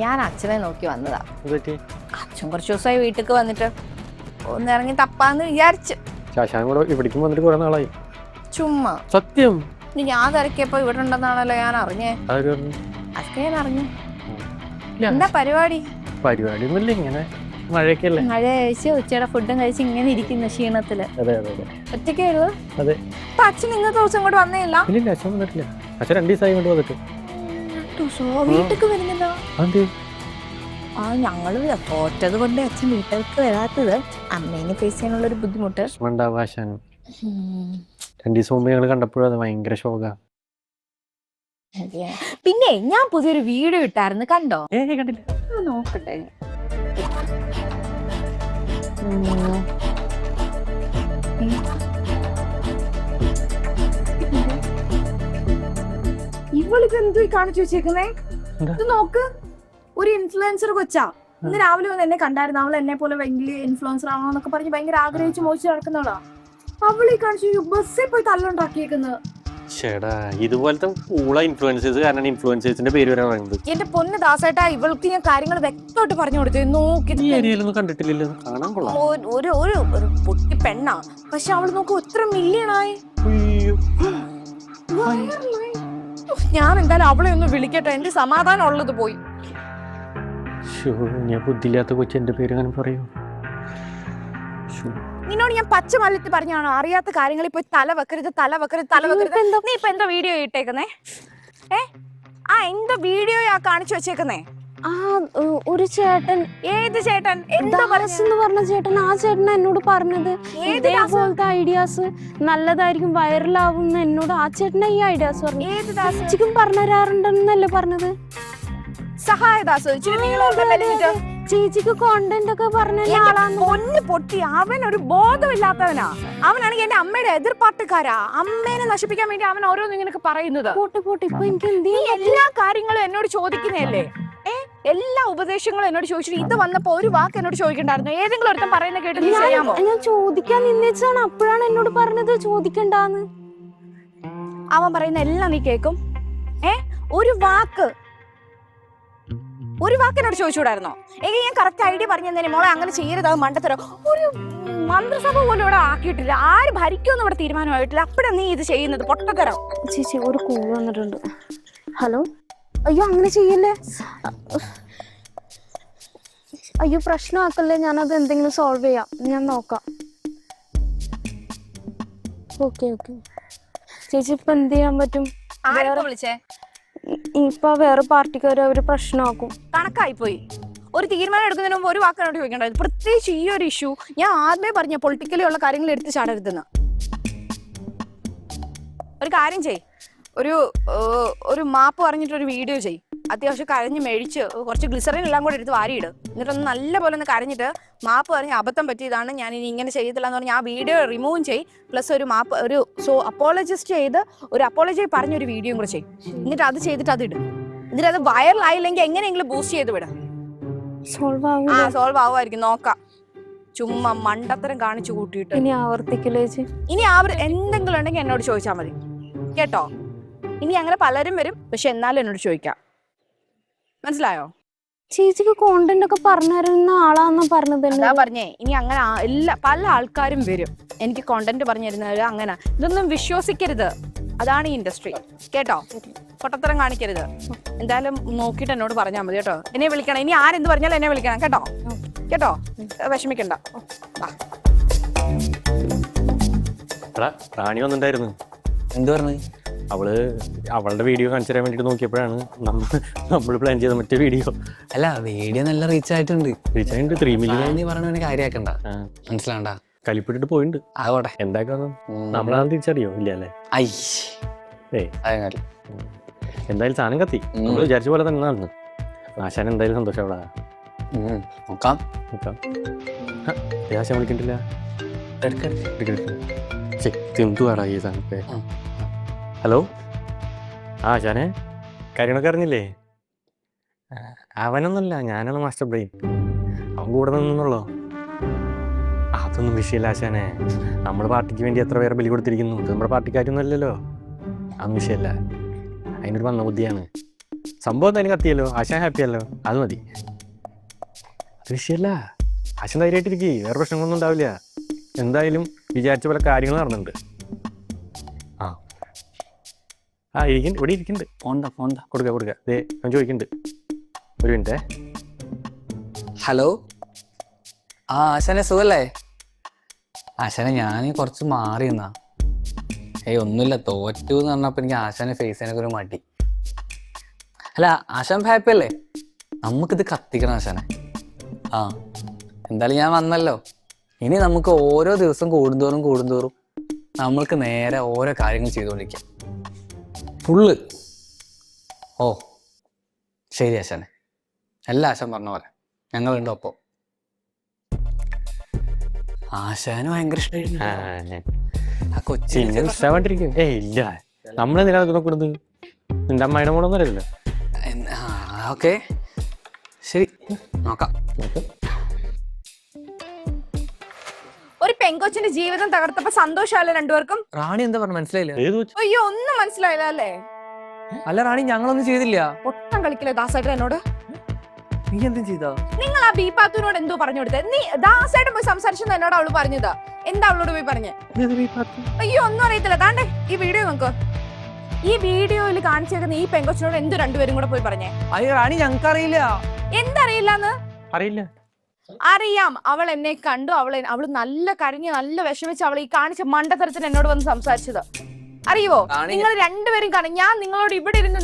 ഞാൻ അച്ഛനെ നോക്കി വന്നതാ. അച്ഛൻ കുറച്ച് ദിവസമായി വീട്ടിൽ വന്നിട്ട് ഒന്ന് ഇറങ്ങി തപ്പാന്ന് വിചാരിച്ചു. ചുമ്മാ സത്യം ഞാൻ തിരക്കിയപ്പോ ഇവിടെ ഉണ്ടെന്നാണല്ലോ ഞാൻ അറിഞ്ഞേ. അതൊക്കെ ഞാൻ അറിഞ്ഞു. എന്താ പരിപാടി? പരിപാടിയൊന്നുമില്ല, ഇങ്ങനെ മഴയൊക്കെയല്ലേ. മഴ കഴിച്ച് ഉച്ചയുടെ ഫുഡും കഴിച്ച് ഇങ്ങനെ ഇരിക്കുന്ന ക്ഷീണത്തില്. ഒറ്റയ്ക്കായിരുന്നു. അച്ഛൻ ഇന്നത്തെ ദിവസം ഇങ്ങോട്ട് വന്നേയില്ല? അച്ഛൻ വന്നിട്ടില്ല. അച്ഛൻ 2 ദിവസമായി കൊണ്ട് വന്നിട്ട്. വീട്ടിലേക്ക് വരുന്നില്ല. ഞങ്ങള് തോറ്റത് കൊണ്ട് അച്ഛൻ വീട്ടിലേക്ക് വരാത്തത് അമ്മേനെ ഫേസ് ചെയ്യാനുള്ള ഒരു ബുദ്ധിമുട്ട്. 2 ദിവസം മുമ്പ് ഞങ്ങൾ കണ്ടപ്പോഴും അത് ഭയങ്കര ശോക. പിന്നെ ഞാൻ പുതിയൊരു വീഡിയോ ഇട്ടായിരുന്നു, കണ്ടോ? കണ്ടില്ല. നോക്കട്ടെ. ഇവളിത് എന്തോ കാണിച്ചു വെച്ചേക്കുന്നേ? ഇത് നോക്ക്, ഒരു ഇൻഫ്ലുവൻസർ കൊച്ചാ. ഇന്ന് രാവിലെ വന്ന് എന്നെ കണ്ടായിരുന്നു. അവൾ എന്നെ പോലെ വലിയ ഇൻഫ്ലുവൻസർ ആണോന്നൊക്കെ പറഞ്ഞ് ഭയങ്കര ആഗ്രഹിച്ച് മോശം നടക്കുന്നവളാ. അവളീ കാണിച്ചു ബസ്സിൽ പോയി തല്ലുണ്ടാക്കിയേക്കുന്നത്. ഇതുപോലത്തെ ഇൻഫ്ലുവൻസേഴ്സ് കാരണം ഇൻഫ്ലുവൻസേഴ്സിന്റെ പേര് വരെ പറയുന്നത്. എന്റെ പൊന്ന് ദാസേട്ടാ, ഇവൾക്ക് ഞാൻ കാര്യങ്ങൾ വ്യക്തമായിട്ട് പറഞ്ഞു കൊടുത്തു. ഒരു പൊട്ടി പെണ്ണാ, പക്ഷെ അവള് നോക്കൂ എത്ര മില്യണായി. ഞാൻ എന്തായാലും അവളെ ഒന്ന് വിളിക്കട്ടെ, എന്റെ സമാധാനം ഉള്ളത് പോയി. ഞാൻ ബുദ്ധിയില്ലാത്ത കൊച്ചെന്റെ പേര് അങ്ങനെ പറയൂ. നിന്നോട് ഞാൻ പച്ച മല്ലത്തിൽ പറഞ്ഞാണോ അറിയാത്ത കാര്യങ്ങളിൽ പോയി തല വെക്കരുത്. നീ ഇപ്പൊ എന്താ വീഡിയോ ഇട്ടേക്കുന്നേ? എന്താ വീഡിയോ കാണിച്ചു വെച്ചേക്കുന്നേ? ഒരു ചേട്ടൻ. ഏത് ചേട്ടൻ? എന്താ പറഞ്ഞ ചേട്ടൻ? ആ ചേട്ടൻ എന്നോട് പറഞ്ഞത് ഇതേപോലത്തെ ഐഡിയാസ് നല്ലതായിരിക്കും, വൈറലാവും എന്നോട് ആ ചേട്ടനാ ഈ ഐഡിയാസ് പറഞ്ഞു. ചേച്ചിക്കും പറഞ്ഞു തരാറുണ്ടെന്നല്ലേ പറഞ്ഞത്? സഹായദാസ് ചേച്ചിക്ക് കോണ്ടന്റ് ഒക്കെ പറഞ്ഞ പൊന്ന് പൊട്ടി. അവൻ ഒരു ബോധമില്ലാത്തവനാ. അവനാണെങ്കിൽ എന്റെ അമ്മയുടെ എതിർപ്പാട്ടുകാരാ. അമ്മേനെ നശിപ്പിക്കാൻ വേണ്ടി അവൻ ഓരോന്നും ഇങ്ങനെയൊക്കെ പറയുന്നത്. ഇപ്പൊ എനിക്ക് എല്ലാ കാര്യങ്ങളും എന്നോട് ചോദിക്കുന്നതല്ലേ? എല്ലാ ഉപദേശങ്ങളും എന്നോട് ചോദിച്ചിട്ട് ഇത് വന്നപ്പോ ഒരു വാക്ക് എന്നോട് ചോദിക്കണ്ടായിരുന്നു? ഏതെങ്കിലും ഒരുത്തം പറയുന്ന കേട്ട് നീ ചെയ്യാമോ? ഞാൻ ചോദിക്കാൻ നിന്നേച്ചാണ്, അപ്പോഴാണ് എന്നോട് പറഞ്ഞത് ചോദിക്കണ്ടാന്ന്. അവൻ പറയുന്ന എല്ലാം നീ കേക്കും. ഒരു വാക്ക് എന്നോട് ചോദിച്ചുകൂടായിരുന്നോ? എങ്കിൽ ഞാൻ കറക്റ്റ് ഐഡിയ പറഞ്ഞു തന്നെ മോളെ അങ്ങനെ ചെയ്യരുത്, അത് മണ്ടത്തരം. ഒരു മന്ത്രിസഭ പോലും ഇവിടെ ആക്കിയിട്ടില്ല. ആര് ഭരിക്കുമെന്ന് ഇവിടെ തീരുമാനമായിട്ടില്ല. അപ്പഴാ നീ ഇത് ചെയ്യുന്നത്? പൊട്ടത്തരം. ചേച്ചി ഒരു കോൾ വന്നിട്ടുണ്ട്. ഹലോ. അയ്യോ അങ്ങനെ ചെയ്യല്ലേ. അയ്യോ പ്രശ്നമാക്കല്ലേ, ഞാനത് എന്തെങ്കിലും സോൾവ് ചെയ്യാം, ഞാൻ നോക്കാം. ഓക്കെ ചേച്ചി ഇപ്പൊ എന്ത് ചെയ്യാൻ പറ്റും? വിളിച്ചേ ഇപ്പൊ വേറെ പാർട്ടിക്കാര് അവര് പ്രശ്നമാക്കും. കണക്കായിപ്പോയി. ഒരു തീരുമാനം എടുക്കുന്നതിന് മുമ്പ് ഒരു വാക്കിനോട് ചോദിക്കേണ്ടത്. പ്രത്യേകിച്ച് ഈ ഒരു ഇഷ്യൂ ഞാൻ ആദ്യമേ പറഞ്ഞ പൊളിറ്റിക്കലി ഉള്ള കാര്യങ്ങൾ എടുത്ത് ചാടരുതെന്ന്. ഒരു കാര്യം ചെയ്, ഒരു മാപ്പ് പറഞ്ഞിട്ടൊരു വീഡിയോ ചെയ്. അത്യാവശ്യം കരഞ്ഞ് മെഴിച്ച് കുറച്ച് ഗ്ലിസറിൻ എല്ലാം കൂടെ എടുത്ത് വാരിയിട്. എന്നിട്ടൊന്ന് നല്ല പോലെ ഒന്ന് കരഞ്ഞിട്ട് മാപ്പ് പറഞ്ഞ് അബദ്ധം പറ്റിയതാണ്, ഞാൻ ഇനി ഇങ്ങനെ ചെയ്യത്തില്ല എന്ന് പറഞ്ഞ് ആ വീഡിയോ റിമൂവ് ചെയ്. പ്ലസ് ഒരു മാപ്പ് അപ്പോളജിസ്റ്റ് ചെയ്ത് ഒരു അപ്പോളജി പറഞ്ഞൊരു വീഡിയോയും കൂടെ ചെയ്യും. എന്നിട്ട് അത് ചെയ്തിട്ട് അത് ഇടും. എന്നിട്ട് അത് വൈറലായില്ലെങ്കിൽ എങ്ങനെയെങ്കിലും ബൂസ്റ്റ് ചെയ്ത് വിടാം. സോൾവ് ആവുമായിരിക്കും, നോക്കാം. ചുമ്മാ മണ്ടത്തരം കാണിച്ചു കൂട്ടിയിട്ട് ഇനി ആവർത്തിക്കില്ലേ? ഇനി എന്തെങ്കിലും ഉണ്ടെങ്കിൽ എന്നോട് ചോദിച്ചാൽ മതി കേട്ടോ. ഇനി അങ്ങനെ പലരും വരും, പക്ഷെ എന്നാലും എന്നോട് ചോദിക്കാം. മനസ്സിലായോ? ചേച്ചിക്ക് കോണ്ടന്റ് ഒക്കെ പറഞ്ഞു തരുന്ന ആളാന്ന് പറഞ്ഞത്. എന്താ പറഞ്ഞേ? ഇനി അങ്ങനെ പല ആൾക്കാരും വരും എനിക്ക് കോണ്ടന്റ് പറഞ്ഞു തരുന്നത്. അങ്ങനെ ഇതൊന്നും വിശ്വസിക്കരുത്. അതാണ് ഈ ഇൻഡസ്ട്രി കേട്ടോ. പൊട്ടത്തരം കാണിക്കരുത്. എന്തായാലും നോക്കിയിട്ട് എന്നോട് പറഞ്ഞാൽ മതി കേട്ടോ. എന്നെ വിളിക്കണം. ഇനി ആരെന്ത് പറഞ്ഞാലും എന്നെ വിളിക്കണം കേട്ടോ. വിഷമിക്കണ്ട. റാണി വന്നിട്ടുണ്ടായിരുന്നു. എന്ത് പറഞ്ഞു? അവളുടെ വീഡിയോ കാണിച്ചു തരാൻ വേണ്ടിട്ട് നോക്കിയപ്പോഴാണ് നമ്മൾ പ്ലാൻ ചെയ്ത മറ്റേ വീഡിയോ. അല്ല വീഡിയോ നല്ല റീച്ച് ആയിട്ടുണ്ട്. 3 മില്യൺ നീ പറഞ്ഞ കാര്യാക്കണ്ട, മനസ്സിലാവണ്ട. കലിപ്പിട്ടിട്ട് പോയിട്ടുണ്ട്. ആകോട്ടെ എന്താക്കാന്ന് നമ്മളാണ് തിരിച്ചറിയോ? ഇല്ല അല്ലേ? എന്തായാലും സാധനം കത്തി. നമ്മൾ വിചാരിച്ച പോലെ തന്നെ നടന്നു. ആശാൻ എന്തായാലും സന്തോഷം. അവിടെ നോക്കാം. ആശാൻ വിളിക്കണ്ടില്ല. എന്തുവാടാ ഈ സാധനത്തെ? ഹലോ. ആശാനെ കാര്യങ്ങളൊക്കെ അറിഞ്ഞില്ലേ? അവനൊന്നുമല്ല, ഞാനാണ് മാസ്റ്റർ ബ്രെയിൻ. അവൻ കൂടെ നിന്നുള്ളോ? അതൊന്നും വിഷയമില്ല ആശാനെ. നമ്മുടെ പാർട്ടിക്ക് വേണ്ടി എത്ര പേരെ ബലി കൊടുത്തിരിക്കുന്നു. നമ്മുടെ പാർട്ടിക്കാരൊന്നും അല്ലല്ലോ. അതൊന്നും വിഷയമല്ല. അതിനൊരു വന്ന ബുദ്ധിയാണ്. സംഭവം എന്തായാലും കത്തിയല്ലോ, ആശാൻ ഹാപ്പിയല്ലോ, അത് മതി. അത് വിഷയമല്ല, ആശാൻ ധൈര്യമായിട്ടിരിക്കേ, വേറെ പ്രശ്നങ്ങളൊന്നും ഉണ്ടാവില്ല. എന്തായാലും വിചാരിച്ച പോലെ കാര്യങ്ങൾ നടന്നിട്ടുണ്ട്. ഇരിക്കുന്നുണ്ട്, ഇവിടെ ഇരിക്കുന്നുണ്ട്. പോണ്ട കൊടുക്ക ദേ ഞാൻ ചോദിക്കുന്നുണ്ട്. ഒരു മിനിറ്റേ. ഹലോ, ആശാനെ സുഖല്ലേ? ആശാനെ ഞാൻ കുറച്ച് മാറി നിന്നാ. ഒന്നുമില്ല, തോറ്റു എന്ന് പറഞ്ഞപ്പോൾ എനിക്ക് ആശാനെ ഫേസ് ചെയ്യാനൊക്കെ ഒരു മടി. അല്ല, ആശാൻ ഹാപ്പി അല്ലേ? നമുക്കിത് കത്തിക്കണം ആശാനെ. എന്തായാലും ഞാൻ വന്നല്ലോ. ഇനി നമുക്ക് ഓരോ ദിവസം കൂടുന്തോറും നമ്മൾക്ക് നേരെ ഓരോ കാര്യങ്ങൾ ചെയ്തുകൊണ്ടിരിക്കാം ഫുള്ള്. ശരി ആശാനെ, എല്ലാ ആശാൻ പറഞ്ഞ പോലെ ഞങ്ങളുണ്ടോ അപ്പോൾ. ആശാന് ഭയങ്കര ഇഷ്ടമായിരുന്നു ആ കൊച്ചി. ഇഷ്ടമായിട്ടിരിക്കും. ഇല്ല, നമ്മളെന്തിനാ നോക്കുന്നത്? നിന്റെ അമ്മയുടെ മോളൊന്നും അറിയില്ല. ഓക്കെ, ശരി, നോക്കാം. ഒരു പെങ്കൊച്ചിന്റെ ജീവിതം തകർത്തപ്പോ സന്തോഷമല്ല രണ്ടുപേർക്കും? റാണി എന്താ പറഞ്ഞു മനസ്സിലായില്ല? അയ്യോ, ഒന്നും മനസ്സിലായില്ല അല്ലേ? അല്ല റാണി, ഞങ്ങളൊന്നും ചെയ്തില്ല. ഒട്ടും കളിക്കില്ല ദാസേട്ടൻ എന്നോട്. നീ എന്തും ചെയ്താ? നിങ്ങൾ ആ ബീപാത്തുവിനോട് എന്തോ പറഞ്ഞു കൊടുത്തേ? നീ ദാസേട്ടൻ പോയി സംസാരിച്ചെന്ന് എന്നോട് അവള് പറഞ്ഞതാ. എന്താ അവളോട് പോയി പറഞ്ഞേ? അയ്യോ, ഒന്നും അറിയത്തില്ല. താണ്ടേ ഈ വീഡിയോ നോക്ക്. ഈ വീഡിയോയിൽ കാണിച്ചേക്കുന്ന ഈ പെങ്കൊച്ചിനോട് എന്ത് രണ്ടുപേരും കൂടെ പോയി പറഞ്ഞേ? അയ്യോ റാണി, ഞങ്ങൾക്ക് അറിയില്ല. എന്തറിയില്ലെന്ന്? അറിയില്ല. അറിയാം. അവൾ എന്നെ കണ്ടു. അവള് നല്ല കരഞ്ഞ് നല്ല വിഷമിച്ച് അവൾ ഈ കാണിച്ച മണ്ടത്തരത്തിന് എന്നോട് വന്ന് സംസാരിച്ചത്. അറിയുവോ? നിങ്ങൾ രണ്ടുപേരും കാണും. ഞാൻ നിങ്ങളോട് ഇവിടെ ഇരുന്ന്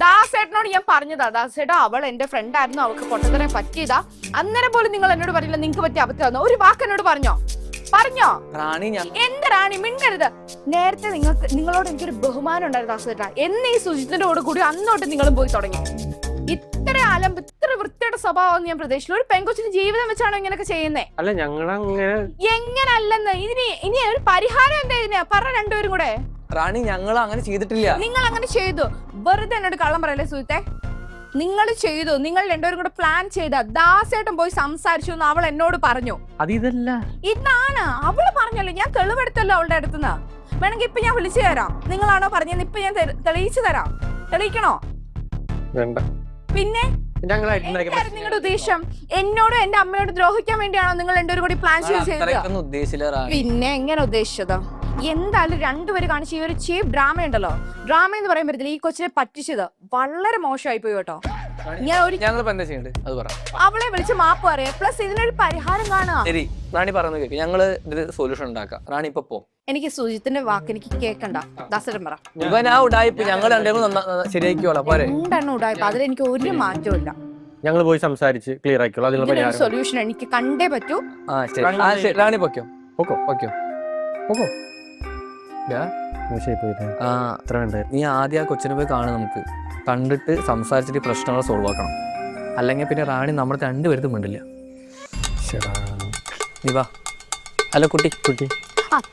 ദാസേട്ടനോട് ഞാൻ പറഞ്ഞതാ, ദാസേട്ടാ അവൾ എന്റെ ഫ്രണ്ട് ആയിരുന്നു, അവൾക്ക് പൊട്ടത്തരം പറ്റിയതാ. അന്നേരം പോലും നിങ്ങൾ എന്നോട് പറഞ്ഞില്ല നിങ്ങൾക്ക് പറ്റിയ അബദ്ധം. ഒരു വാക്ക് എന്നോട് പറഞ്ഞോ? എന്ത് റാണി, മിണ്ടരുത്. നേരത്തെ നിങ്ങളോട് എനിക്കൊരു ബഹുമാനം ഉണ്ടായിരുന്നു ദാസേട്ടാ. എന്നീ സുജിത്തിന്റെ കൂടെ കൂടി അന്നോട്ട് നിങ്ങളും പോയി തുടങ്ങി. ഇത്ര അലമ്പ്, ഇത്ര വൃത്തിയുടെ സ്വഭാവം ഞാൻ പ്രതീക്ഷിച്ചു. ഒരു പെങ്കൊച്ചിന്റെ ജീവിതം വെച്ചാണോ ഇങ്ങനെയൊക്കെ ചെയ്യുന്നേ? അല്ല, ഞങ്ങളങ്ങനെ എങ്ങനല്ലെന്ന് ഇനി ഒരു പരിഹാരം എന്താ ഇതിന്? പറ രണ്ടുപേരും കൂടെ. റാണി, ഞങ്ങൾ അങ്ങനെ ചെയ്തിട്ടില്ല. നിങ്ങൾ അങ്ങനെ ചെയ്തു. വെറുതെ എന്നോട് കള്ളം പറയല്ലേ സുഹൃത്തെ. നിങ്ങൾ ചെയ്തു. നിങ്ങൾ രണ്ടുപേരും കൂടെ പ്ലാൻ ചെയ്ത. ദാസേട്ടൻ പോയി സംസാരിച്ചു എന്ന് അവൾ എന്നോട് പറഞ്ഞു. ഇതാണ് അവള് പറഞ്ഞല്ലോ. ഞാൻ തെളിവെടുത്തല്ലോ അവളുടെ അടുത്തുനിന്ന്. വേണമെങ്കിൽ ഇപ്പൊ ഞാൻ വിളിച്ചു തരാം. നിങ്ങളാണോ പറഞ്ഞത്? ഇപ്പൊ ഞാൻ തെളിയിച്ചു തരാം. തെളിയിക്കണോ? പിന്നെ നിങ്ങളുടെ ഉദ്ദേശം എന്നോടും എന്റെ അമ്മയോട് ദ്രോഹിക്കാൻ വേണ്ടിയാണോ നിങ്ങൾ രണ്ടുപേരും കൂടി പ്ലാൻ ചെയ്തത്? പിന്നെ എങ്ങനെ ഉദ്ദേശിച്ചത്? എന്തായാലും രണ്ടുപേരും കാണിച്ച ഈ ഒരു ചീപ്പ് ഡ്രാമ ഉണ്ടല്ലോ, ഡ്രാമ എന്ന് പറയാൻ പറ്റത്തില്ല. ഈ കൊച്ചിനെ പറ്റിച്ചത് വളരെ മോശമായി പോയി കേട്ടോ. അവളെ വിളിച്ച് മാപ്പ് പറയാ, പ്ലസ് ഇതിനൊരു പരിഹാരം കാണുക. റാണി പറഞ്ഞു കേക്ക്, ഞങ്ങള് സൊല്യൂഷൻ ഉണ്ടാക്കാം. റാണി ഇപ്പൊ പോ. എനിക്ക് സുജിത്തിന്റെ വാക്ക് എനിക്ക് കേക്കണ്ട. ദാസേട്ടൻ പറ. ഞങ്ങൾ ശരിയാക്കിക്കോളാം. രണ്ടെണ്ണം ഉടായ്പ, അതിലെനിക്ക് ഒരു മാറ്റവും ഇല്ല. ഞങ്ങൾ പോയി സംസാരിച്ച് ക്ലിയർ ആക്കിക്കോളാം. അതിനുള്ള സൊല്യൂഷൻ എനിക്ക് കണ്ടേ പറ്റൂ. റാണി പൊക്കോ. നീ ആദ്യം ആ കൊച്ചിനെ പോയി കാണും. നമുക്ക് കണ്ടിട്ട് സംസാരിച്ചിട്ട് പ്രശ്നങ്ങൾ സോൾവ് ആക്കണം. അല്ലെങ്കിൽ പിന്നെ റാണി നമ്മുടെ രണ്ടുപേരും മിണ്ടില്ല. നീ വാ. അല്ല കുട്ടി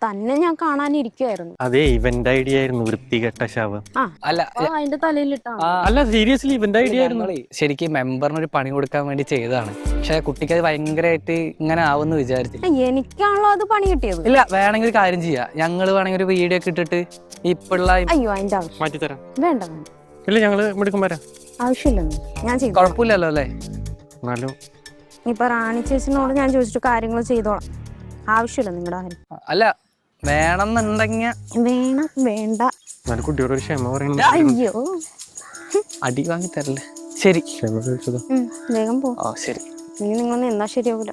തന്നെ ഞാൻ കാണാനിരിക്കുവായിരുന്നു. അതെ, ഇവന്റ് ഐഡിയ ആയിരുന്നു. വൃത്തികെട്ട ശവം. അല്ല, അതിന്റെ തലയിലിട്ടാ. അല്ല, സീരിയസ്ലി ഇവന്റ് ഐഡിയ ആയിരുന്നു. ശരിക്കും മെമ്പറിന് ഒരു പണി കൊടുക്കാൻ വേണ്ടി ചെയ്തതാണ്. പക്ഷെ കുട്ടിക്ക് അത് ഭയങ്കരമായിട്ട് ഇങ്ങനെ ആവുമെന്ന് വിചാരിച്ചില്ല. എനിക്കാണല്ലോ അത് പണി കിട്ടിയത്. ഇല്ല, വേണമെങ്കിൽ ഒരു കാര്യം ചെയ്യാം. ഞങ്ങള് വേണമെങ്കിൽ ഒരു വീഡിയോ ഒക്കെ ഇട്ടിട്ട് ഇപ്പുള്ള അയ്യോ അതിന്റെ ആവശ്യം മാറ്റിത്തരാം. വേണ്ട ഇല്ല, ഞങ്ങള് മിടുക്കും വരാം. ആവശ്യമില്ലെന്ന് ഞാൻ ചെയ്തു. കുഴപ്പമില്ലല്ലോ അല്ലേ? ഇപ്പൊ റാണി ചേച്ചിനോട് ഞാൻ ചോദിച്ചിട്ട് കാര്യങ്ങൾ ചെയ്തോളാം. ആവശ്യമില്ല നിങ്ങളുടെ കാര്യം. അല്ല, വേണമെന്നുണ്ടെങ്കിൽ വേണ്ട. കുട്ടിയോട് ഒരു ക്ഷമ പറയുന്നത്. അയ്യോ, അടി വാങ്ങി തരല്ലേ? ശരി, വേഗം പോ. ശരി. ഇനി നിങ്ങളൊന്നും എന്നാ ശരിയാവൂല.